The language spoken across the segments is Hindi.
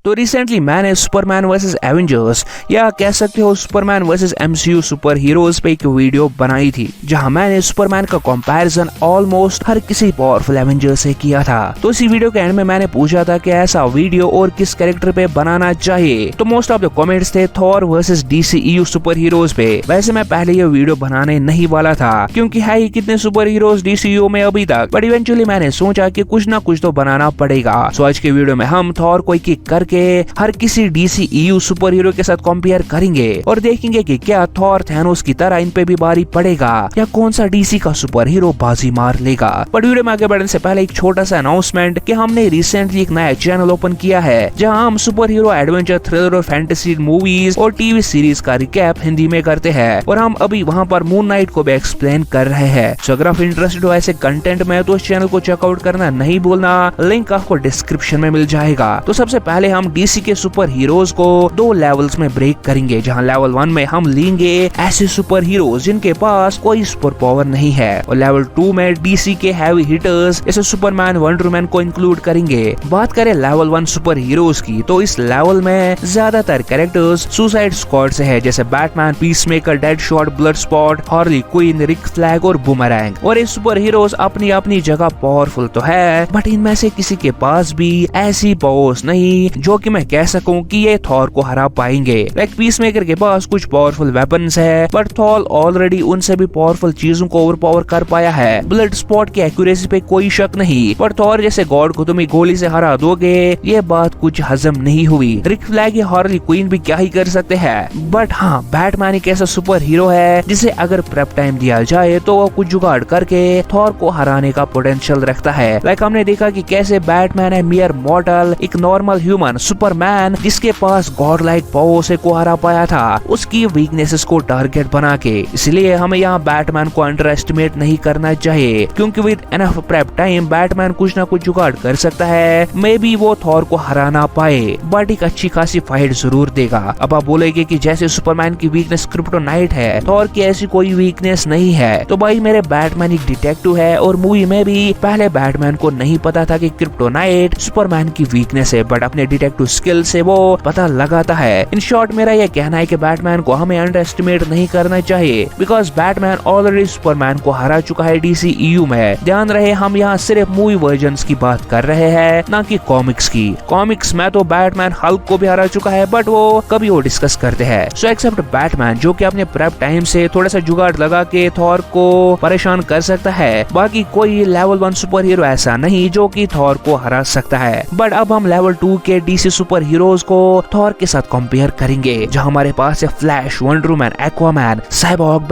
तो रिसेंटली मैंने सुपरमैन वर्सेस एवेंजर्स या कह सकते हो Superman versus MCU super heroes पे एक वीडियो बनाई थी, जहां मैंने सुपरमैन का कंपैरिजन ऑलमोस्ट हर किसी पावरफुल एवेंजर से किया था। तो इसी वीडियो के एंड में मैंने पूछा था कि ऐसा वीडियो और किस कैरेक्टर पे बनाना चाहिए। तो मोस्ट ऑफ द कमेंट्स थे Thor versus DCEU super heroes पे। वैसे मैं पहले ये वीडियो बनाने नहीं वाला था, क्योंकि है ही कितने सुपर हीरोज डीसीयू में अभी तक, बट इवेंचुअली मैंने सोचा कि कुछ ना कुछ तो बनाना पड़ेगा। सो आज के वीडियो में हम थॉर को एक एक करके हर किसी डीसीईयू सुपर हीरो के साथ कंपेयर करेंगे और देखेंगे कि क्या थॉर थैनोस की तरह इन पे भी भारी पड़ेगा या कौन सा डीसी का सुपर हीरो बाजी मार लेगा। बट वीडियो में आगे बढ़ने से पहले एक छोटा सा अनाउंसमेंट कि हमने रिसेंटली एक नया चैनल ओपन किया है, जहां हम सुपर हीरो, एडवेंचर, थ्रिलर और फैंटेसी मूवीज और टीवी सीरीज का रिकैप हिंदी में करते हैं और हम अभी वहां पर मून नाइट को भी एक्सप्लेन कर रहे हैं। सो अगर आप इंटरेस्टेड हो ऐसे कंटेंट में तो इस चैनल को चेकआउट करना नहीं भूलना, लिंक आपको डिस्क्रिप्शन में मिल जाएगा। तो सबसे पहले हम डीसी के सुपर हीरोज को दो लेवल्स में ब्रेक करेंगे, जहां लेवल 1 में हम लेंगे ऐसे सुपर हीरोज जिनके पास कोई सुपर पावर नहीं है, और लेवल 2 में डीसी के हैवी हिटर्स जैसे सुपरमैन, वंडरमैन को इंक्लूड करेंगे। बात करें लेवल 1 सुपर हीरोज की, तो इस लेवल में ज्यादातर कैरेक्टर्स सुसाइड स्क्वाड से है, जैसे Batman, peacemaker, deadshot, blood spot, Harley Quinn, Rick Flag और बूमरैंग। और ये सुपर हीरोज अपनी अपनी जगह पावरफुल तो है, बट इनमें से किसी के पास भी ऐसी पावर्स नहीं जो कि मैं कह सकूं कि ये थॉर को हरा पाएंगे। लाइक पीसमेकर के पास कुछ पावरफुल वेपन्स है, बट थॉर ऑलरेडी उनसे भी पावरफुल चीजों को ओवरपावर कर पाया है। ब्लड स्पॉट की एक्यूरेसी पे कोई शक नहीं, पर थॉर जैसे गॉड को तुम गोली से हरा दोगे, ये बात कुछ हजम नहीं हुई। रिक फ्लैग या हार्ली क्वीन भी क्या ही कर सकते हैं, बट हाँ, बैटमैन एक ऐसा सुपर हीरो है जिसे अगर प्रेप टाइम दिया जाए तो वो कुछ जुगाड़ करके थॉर को हराने का पोटेंशियल रखता है। लाइक हमने देखा कि कैसे बैटमैन है मियर मॉर्टल, एक नॉर्मल ह्यूमन सुपरमैन जिसके पास गॉड लाइक पावर से को हरा पाया था, उसकी वीकनेसेस को टारगेट बना के। इसलिए हमें यहाँ बैटमैन को अंडर एस्टिमेट नहीं करना चाहिए, क्योंकि with enough prep time Batman कुछ ना कुछ जुगाड़ कर सकता है। मे बी वो थॉर को हरा ना पाए, बट एक अच्छी खासी फाइट जरूर देगा। अब आप बोलेगे कि जैसे सुपरमैन की वीकनेस क्रिप्टोनाइट है, थॉर की ऐसी कोई वीकनेस नहीं है। तो भाई मेरे बैटमैन एक डिटेक्टिव है और मूवी में भी पहले बैटमैन को नहीं पता था कि क्रिप्टोनाइट सुपरमैन की वीकनेस है, बट अपने डिटेक्टिव स्किल से वो पता लगाता है। इन शॉर्ट मेरा यह कहना है कि बैटमैन को हमें अंडर एस्टिमेट नहीं करना चाहिए, बिकॉज बैटमैन ऑलरेडी सुपरमैन को हरा चुका है डीसीईयू में। ध्यान रहे हम यहाँ सिर्फ मूवी वर्जन्स की बात कर रहे हैं, ना कि कॉमिक्स की। कॉमिक्स में तो बैटमैन हल्क को भी हरा चुका है, बट वो कभी वो डिस्कस करते हैं। सो एक्सेप्ट बैटमैन, जो कि अपने प्रेप टाइम से थोड़ा सा जुगाड़ लगा के थॉर को परेशान कर सकता है। बाकी कोई लेवल 1 सुपर हीरो ऐसा नहीं जो कि थॉर को हरा सकता है। बट अब हम लेवल 2 के डीसी सुपर हीरोज को थॉर के साथ कंपेयर करेंगे, जहां हमारे पास है Flash, Wonderman, Aquaman, Cyborg,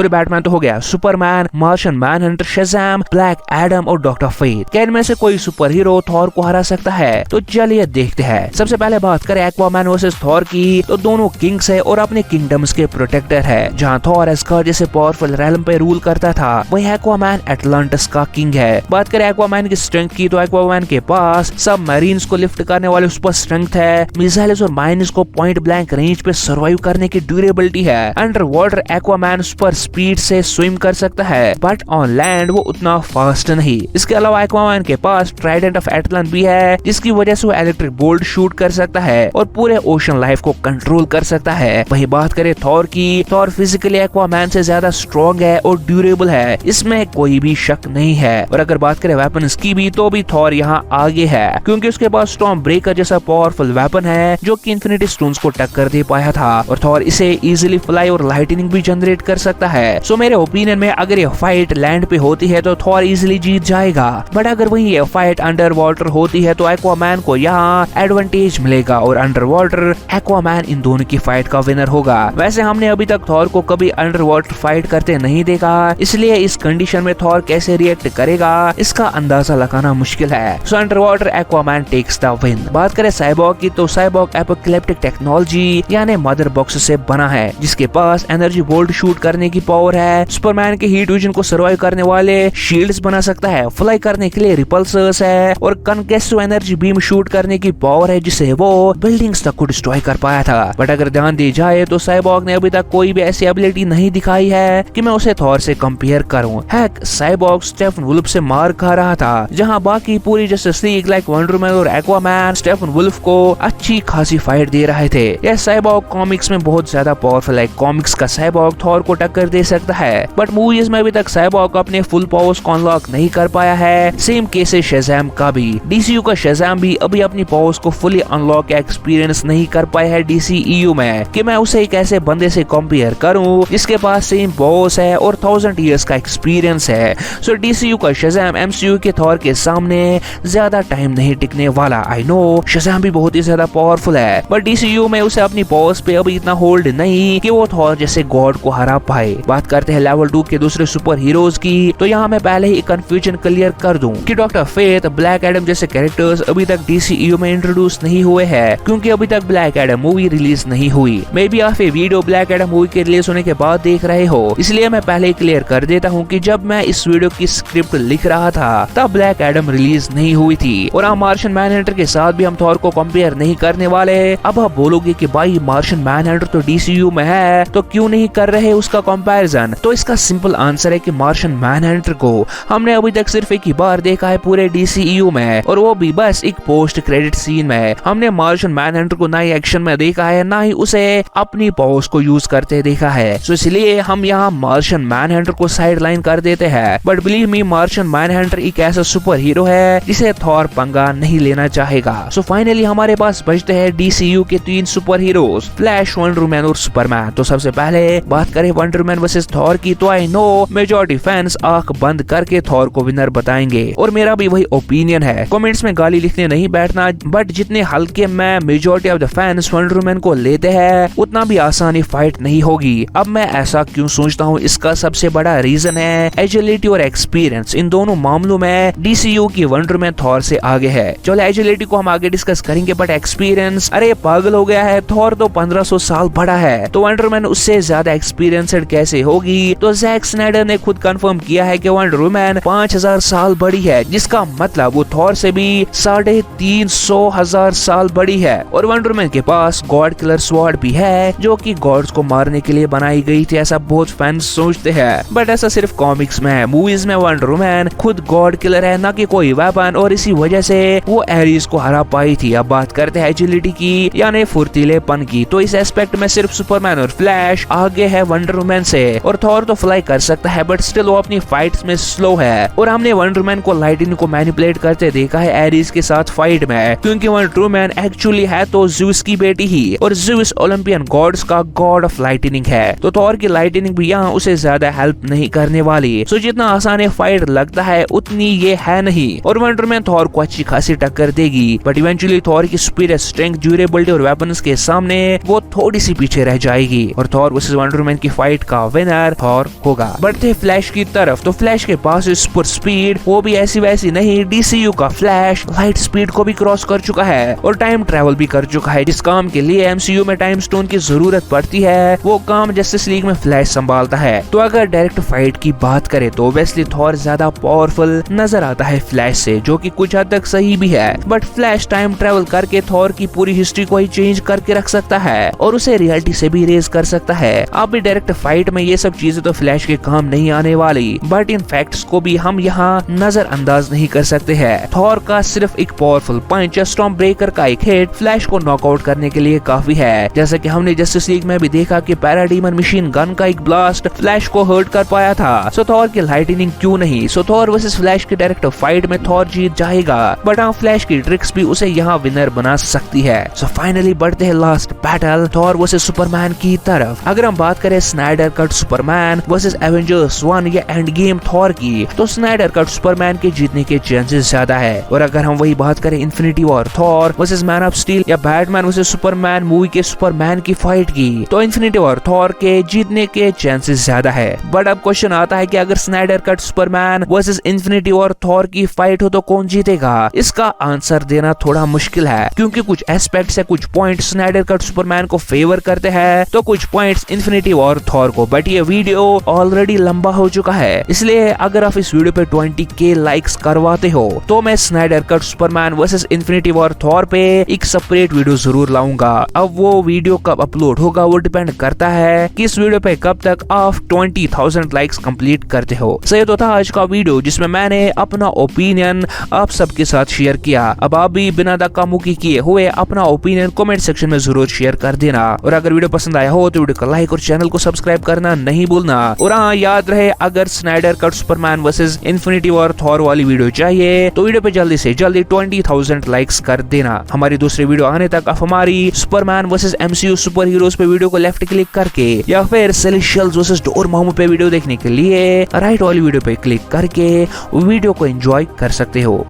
Batman तो हो गया, Superman, Martian Manhunter, Shazam, Black Adam और डॉक्टर फेट। क्या इनमें से कोई सुपर हीरो थॉर को हरा सकता है? तो चलिए देखते हैं। सबसे पहले बात करें एक्वामैन वर्सेस थॉर की, तो दोनों किंग्स है और अपने किंगडम्स के प्रोटेक्टर है। जहां थॉर एस्गार्ड जैसे पावरफुल रेलम पे रूल करता था, वही एक्वामैन एटलांटिस का किंग है। बात करें एक्वामैन की स्ट्रेंथ की, तो एक्वामैन के पास सब मरीन्स को लिफ्ट करने वाले सुपर स्ट्रेंथ है, मिसाइल्स और माइन्स को पॉइंट ब्लैंक रेंज पे सर्वाइव करने की ड्यूरेबिलिटी है। Under water Aquaman super speed से स्विम कर सकता है, बट ऑन लैंड वो उतना फास्ट नहीं। इसके अलावा एक्वामैन के पास ट्राइडेंट ऑफ एटलांट भी है, जिसकी वजह से वो इलेक्ट्रिक बोल्ट शूट कर सकता है और पूरे ओशन लाइफ को कंट्रोल कर सकता है। वही बात करें थॉर की, थॉर फिजिकली एक्वामैन से ज्यादा स्ट्रॉन्ग है और ड्यूरेबल है, इसमें कोई भी शक नहीं है। और अगर बात करें वेपन्स की भी, तो भी थॉर यहाँ आगे है, क्योंकि उसके पास स्टॉर्म ब्रेकर जैसा पावरफुल वेपन है जो कि इन्फिनिटी स्टोन्स को टक्कर दे पाया था, और थॉर इसे इजीली फ्लाई और लाइटनिंग भी जनरेट कर सकता है। सो मेरे ओपिनियन में अगर ये फाइट लैंड पे होती है तो थॉर इजीली जीत जाएगा, बट अगर वही ये फाइट अंडर वाटर होती है तो एक्वामैन को यहाँ एडवांटेज मिलेगा और अंडर वाटर एक्वामैन इन दोनों की फाइट का विनर होगा। वैसे हमने अभी तक थॉर को कभी अंडर वाटर फाइट करते नहीं देखा, इसलिए इस कंडीशन में थॉर कैसे रिएक्ट करेगा इसका अंदाजा लगाना मुश्किल है। So under water Aquaman takes the win. बात करें साइबॉर्ग की, तो साइबॉर्ग एपोकैलिप्टिक टेक्नोलॉजी यानी मदर बॉक्स से बना है, जिसके पास एनर्जी बोल्ट शूट करने की पावर है, सुपरमैन के हीट विजन को सर्वाइव करने वाले शील्ड्स बना सकता है, फ्लाई करने के लिए रिपल्सर्स है और कनकेस्टिव एनर्जी बीम शूट करने की पावर है, जिसे वो बिल्डिंग्स तक को डिस्ट्रॉय कर पाया था। बट अगर ध्यान दी जाए तो साइबॉर्ग ने अभी तक कोई भी ऐसी एबिलिटी नहीं दिखाई है कि मैं उसे थॉर से कंपेयर करूं। हैक साइबॉर्ग स्टेफन वुल्फ से मार खा रहा था, जहां बाकी पूरी जस्टिस लीग लाइक वंडरमैन और एक्वामैन स्टेफन वुल्फ को अच्छी खासी फाइट दे रहे थे। यह साइबॉर्ग कॉमिक्स में बहुत ज्यादा पावरफुल है। कॉमिक्स का साइबॉर्ग थॉर को टक्कर दे सकता है, बट मूवीज में अभी तक साइबॉर्ग अपने फुल पावर्स को अनलॉक नहीं कर पाया है। सेम केस है शज़ैम का भी। डीसीयू का शज़ैम भी अभी अपनी पावर्स को फुली अनलॉक एक्सपीरियंस नहीं कर पाया है डीसीईयू में, कि मैं उसे एक ऐसे बंदे से कंपेयर करूं जिसके पास सेम पावर्स है और 1000 इयर्स का एक्सपीरियंस है। सो डीसीयू का शज़ैम एमसीयू के थॉर के सामने ज्यादा टाइम नहीं टिकने वाला। आई नो शज़ैम भी बहुत ही ज्यादा पावरफुल है, बट डीसीयू में उसे अपनी पावर्स पे अभी इतना होल्ड नहीं कि वो थॉर जैसे गॉड को हरा पाए। बात करते हैं लेवल 2 के दूसरे सुपर हीरोज की, तो यहाँ मैं पहले ही कंफ्यूजन क्लियर कर दूं कि डॉक्टर फेथ, ब्लैक एडम जैसे कैरेक्टर्स अभी तक डीसीईयू में इंट्रोड्यूस नहीं हुए हैं, क्योंकि अभी तक ब्लैक एडम मूवी रिलीज नहीं हुई। मे बी आप ये वीडियो ब्लैक एडम मूवी के रिलीज होने के बाद देख रहे हो, इसलिए मैं पहले ही क्लियर कर देता हूँ कि जब मैं इस वीडियो की स्क्रिप्ट लिख रहा था तब ब्लैक एडम रिलीज नहीं हुई थी। और आप मार्शन मैनहंटर के साथ भी हम थॉर को कंपेयर नहीं करने वाले। अब आप बोलोगे कि भाई मार्शन मैनहंटर तो डीसीयू में है, तो क्यों नहीं कर रहे उसका कंपैरिजन? तो इसका सिंपल आंसर है कि मार्शन मैनहंटर को हमने अभी तक सिर्फ एक ही बार देखा है पूरे डीसीयू में, और वो भी बस एक पोस्ट क्रेडिट सीन में। हमने मार्शन मैनहंटर को ना ही एक्शन में देखा है, ना ही उसे अपनी पावर्स को यूज करते देखा है। सो इसलिए हम यहाँ मार्शन मैनहंटर को साइड लाइन कर देते हैं। बट बिलीव मी, मार्शन मैनहंटर एक ऐसा सुपर हीरो है जिसे थॉर पंगा नहीं लेना चाहेगा। सो फाइनली हमारे पास बचते हैं डीसीयू के 3 super heroes, flash, wonder woman और सुपरमैन। तो सबसे पहले बात करें वंडर वुमन वर्सेस थॉर की, तो आई नो मेजॉरिटी फैंस आंख बंद करके थॉर को विनर बताएंगे, और मेरा भी वही ओपिनियन है। कमेंट्स में गाली लिखने नहीं बैठना, बट जितने हल्के में majority of the fans wonder woman को लेते हैं, उतना भी आसानी फाइट नहीं होगी। अब मैं ऐसा क्यों सोचता हूँ, इसका सबसे बड़ा रीजन है एजिलिटी और एक्सपीरियंस। इन दोनों मामलों में डीसीयू की वंडर वुमन थॉर से आगे है। चलो एजिलिटी को हम आगे डिस्कस करेंगे, बट एक्सपीरियंस, अरे पागल हो गया है, थॉर तो 1500 साल बड़ा है, तो वंडर वुमन उससे ज्यादा एक्सपीरियंस्ड कैसे होगी? तो जैक स्नाइडर ने खुद कंफर्म किया है कि वंडर वुमन 5000 साल बड़ी है, जिसका मतलब वो थॉर से भी 350,000 साल बड़ी है। और वंडर वुमन के पास गॉड किलर स्वॉर्ड भी है, जो कि गॉड्स को मारने के लिए बनाई गई थी, ऐसा बहुत फैंस सोचते हैं। बट ऐसा सिर्फ कॉमिक्स में है, मूवीज में वंडर वुमन खुद गॉड किलर है, ना कि कोई वेपन, और इसी वजह से वो एरिस को हरा पाई थी। अब बात करते हैं एजिलिटी की, यानी फुर्तीलेपन की, तो इस एस्पेक्ट में सिर्फ सुपरमैन और फ्लैश आगे है वंडर वुमन से। और थॉर तो फ्लाई कर सकता है, बट स्टिल वो अपनी फाइट्स में स्लो है। और हमने वंडर वुमन को लाइटनिंग को मैनिपुलेट करते देखा है एरिस के साथ फाइट में, क्योंकि वंडर वुमन एक्चुअली है तो ज़्यूस की बेटी ही, और ज़्यूस ओलंपियन गॉड्स का गॉड ऑफ लाइटनिंग है। तो थॉर की लाइटनिंग भी यहाँ उसे ज्यादा हेल्प नहीं करने वाली। सो जितना आसान है फाइट लगता है, उतनी ये है नहीं। और वंडर वुमन थॉर को अच्छी खासी टक्कर देगी, बट इवेंचुअली थॉर की सुपीरियर स्ट्रेंथ, ड्यूरेबिलिटी और वेपन्स के सामने वो थोड़ी सी पीछे रह जाएगी, और थॉर वर्सेस वंडर वुमन की फाइट का विनर थॉर होगा। बढ़ते फ्लैश की तरफ, तो फ्लैश के पास सुपर स्पीड, वो भी ऐसी वैसी नहीं, डीसीयू का फ्लैश लाइट स्पीड को भी क्रॉस कर चुका है और टाइम ट्रेवल भी कर चुका है। जिस काम के लिए एमसीयू में टाइम स्टोन की जरूरत पड़ती है, वो काम जस्टिस लीग में फ्लैश संभालता है। तो अगर डायरेक्ट फाइट की बात करें तो ऑब्वियसली थॉर ज्यादा पावरफुल नजर आता है फ्लैश से, जो कि कुछ हद तक सही भी है। बट फ्लैश टाइम ट्रेवल करके थॉर की पूरी हिस्ट्री को ही चेंज करके रख सकता है, और उसे रियलिटी से भी रेज कर सकता है। अब भी डायरेक्ट फाइट में ये सब चीजें तो फ्लैश के काम नहीं आने वाली, बट इन फैक्ट्स को भी हम यहाँ नजरअंदाज नहीं कर सकते हैं। थॉर का सिर्फ एक पावरफुल पंच, स्टॉर्म ब्रेकर का एक हिट फ्लैश को नॉकआउट करने के लिए काफी है। जैसे कि हमने जस्टिस लीग में भी देखा कि पैराडीमन मशीन गन का एक ब्लास्ट फ्लैश को हर्ट कर पाया था। सो थॉर की लाइटनिंग क्यों नहीं? सो थॉर वर्सेस फ्लैश की डायरेक्ट फाइट में थॉर जीत जाएगा, बट हाँ फ्लैश की ट्रिक्स भी उसे यहाँ विनर बना सकती है। सो फाइनली बढ़ते हैं last battle Thor versus Superman की तरफ। अगर हम बात करें Snyder cut Superman versus Avengers 1 या एंड गेम थॉर की, तो स्नाइडर कट सुपरमैन के जीतने के चांसेस ज्यादा है। और अगर हम वही बात करें infinity war Thor versus man of steel या बैटमैन वर्सेस सुपरमैन मूवी के सुपरमैन की फाइट की, तो इन्फिनिटी वॉर थॉर के जीतने के चांसेस ज्यादा है। बट अब क्वेश्चन आता है कि अगर Snyder cut Superman versus infinity war Thor की फाइट हो तो कौन जीतेगा? इसका आंसर देना थोड़ा मुश्किल है, क्योंकि कुछ एस्पेक्ट से कुछ पॉइंट स्नाइडर कट सुपरमैन को फेवर करते हैं, तो कुछ पॉइंट्स इन्फिनिटी वॉर थॉर को। बट ये वीडियो ऑलरेडी लंबा हो चुका है, इसलिए अगर आप इस वीडियो पे 20K लाइक्स करवाते हो तो मैं Snyder cut Superman versus infinity war Thor पे एक सेपरेट वीडियो जरूर लाऊंगा। अब वो वीडियो कब अपलोड होगा वो डिपेंड करता है कि इस वीडियो पे कब तक आप 20,000 लाइक्स कंप्लीट करते हो। सही तो था आज का वीडियो, जिसमें मैंने अपना ओपिनियन आप सबके साथ शेयर किया। अब आप भी बिना धक्का मुक्की किए हुए अपना ओपिनियन कमेंट सेक्शन में जरूर शेयर कर देना। और अगर वीडियो पसंद आया हो तो वीडियो को लाइक और चैनल को सब्सक्राइब करना नहीं भूलना। और हाँ, याद रहे अगर Snyder cut Superman versus infinity war Thor वाली वीडियो चाहिए तो वीडियो पे जल्दी से जल्दी 20,000 लाइक्स कर देना। हमारी दूसरी वीडियो आने तक आप हमारी Superman versus MCU super heroes पे वीडियो को लेफ्ट क्लिक करके या फिर सेलेस्टियल्स वर्सेस डोरमामू पे वीडियो देखने के लिए राइट वाली वीडियो पे क्लिक करके वीडियो को एंजॉय कर सकते हो।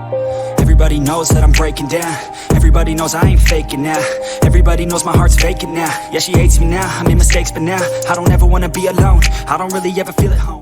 Everybody knows that I'm breaking down. Everybody knows I ain't faking now. Everybody knows my heart's vacant now. Yeah, she hates me now. I made mistakes, but now I don't ever wanna be alone. I don't really ever feel at home.